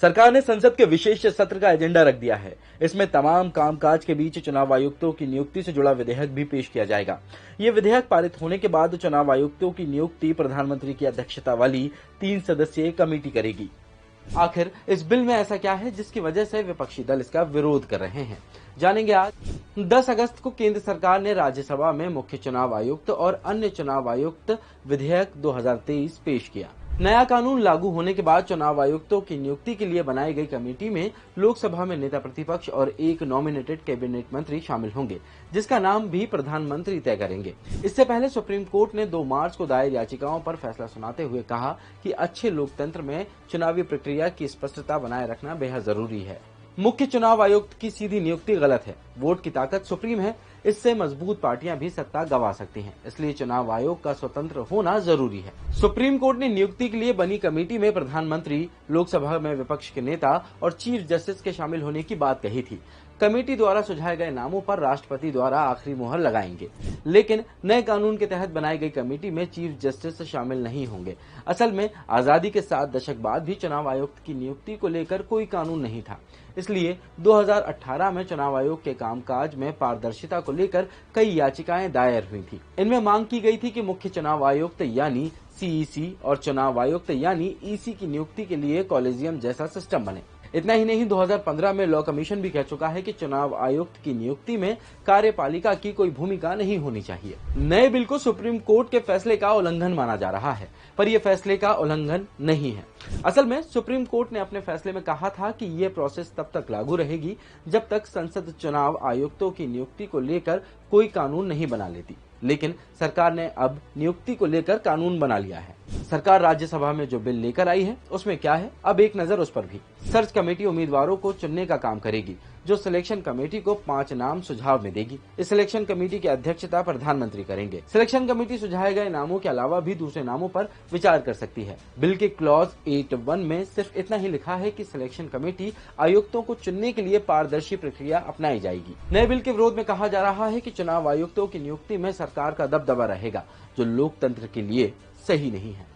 सरकार ने संसद के विशेष सत्र का एजेंडा रख दिया है। इसमें तमाम कामकाज के बीच चुनाव आयुक्तों की नियुक्ति से जुड़ा विधेयक भी पेश किया जाएगा। ये विधेयक पारित होने के बाद चुनाव आयुक्तों की नियुक्ति प्रधानमंत्री की अध्यक्षता वाली 3 सदस्यीय कमेटी करेगी। आखिर इस बिल में ऐसा क्या है जिसकी वजह से विपक्षी दल इसका विरोध कर रहे हैं, जानेंगे आज। 10 अगस्त को केंद्र सरकार ने राज्यसभा में मुख्य चुनाव आयुक्त और अन्य चुनाव आयुक्त विधेयक 2023 पेश किया। नया कानून लागू होने के बाद चुनाव आयुक्तों की नियुक्ति के लिए बनाई गई कमेटी में लोकसभा में नेता प्रतिपक्ष और एक नॉमिनेटेड कैबिनेट मंत्री शामिल होंगे, जिसका नाम भी प्रधानमंत्री तय करेंगे। इससे पहले सुप्रीम कोर्ट ने 2 मार्च को दायर याचिकाओं पर फैसला सुनाते हुए कहा कि अच्छे लोकतंत्र में चुनावी प्रक्रिया की स्पष्टता बनाए रखना बेहद जरूरी है। मुख्य चुनाव आयुक्त की सीधी नियुक्ति गलत है। वोट की ताकत सुप्रीम है, इससे मजबूत पार्टियां भी सत्ता गंवा सकती हैं, इसलिए चुनाव आयोग का स्वतंत्र होना जरूरी है। सुप्रीम कोर्ट ने नियुक्ति के लिए बनी कमेटी में प्रधानमंत्री, लोकसभा में विपक्ष के नेता और चीफ जस्टिस के शामिल होने की बात कही थी। कमेटी द्वारा सुझाए गए नामों पर राष्ट्रपति द्वारा आखिरी मुहर लगाएंगे, लेकिन नए कानून के तहत बनाई गई कमेटी में चीफ जस्टिस शामिल नहीं होंगे। असल में आजादी के 7 दशक बाद भी चुनाव आयुक्त की नियुक्ति को लेकर कोई कानून नहीं था, इसलिए 2018 में चुनाव आयोग के कामकाज में पारदर्शिता को लेकर कई याचिकाएं दायर हुई थी। इनमें मांग की गई थी कि मुख्य चुनाव आयुक्त यानी सीईसी और चुनाव आयुक्त यानी ईसी की नियुक्ति के लिए कॉलेजियम जैसा सिस्टम बने। इतना ही नहीं, 2015 में लॉ कमीशन भी कह चुका है कि चुनाव आयुक्त की नियुक्ति में कार्यपालिका की कोई भूमिका नहीं होनी चाहिए। नए बिल को सुप्रीम कोर्ट के फैसले का उल्लंघन माना जा रहा है, पर यह फैसले का उल्लंघन नहीं है। असल में सुप्रीम कोर्ट ने अपने फैसले में कहा था कि यह प्रोसेस तब तक लागू रहेगी जब तक संसद चुनाव आयुक्तों की नियुक्ति को लेकर कोई कानून नहीं बना लेती, लेकिन सरकार ने अब नियुक्ति को लेकर कानून बना लिया है। सरकार राज्यसभा में जो बिल लेकर आई है उसमें क्या है, अब एक नजर उस पर भी। सर्च कमेटी उम्मीदवारों को चुनने का काम करेगी, जो सिलेक्शन कमेटी को 5 नाम सुझाव में देगी। इस सिलेक्शन कमेटी की अध्यक्षता प्रधानमंत्री करेंगे। सिलेक्शन कमेटी सुझाए गए नामों के अलावा भी दूसरे नामों पर विचार कर सकती है। बिल के क्लॉज 8(1) में सिर्फ इतना ही लिखा है कि सिलेक्शन कमेटी आयुक्तों को चुनने के लिए पारदर्शी प्रक्रिया अपनाई जाएगी। नए बिल के विरोध में कहा जा रहा है कि चुनाव आयुक्तों की नियुक्ति में सरकार का दबदबा रहेगा, जो लोकतंत्र के लिए सही नहीं है।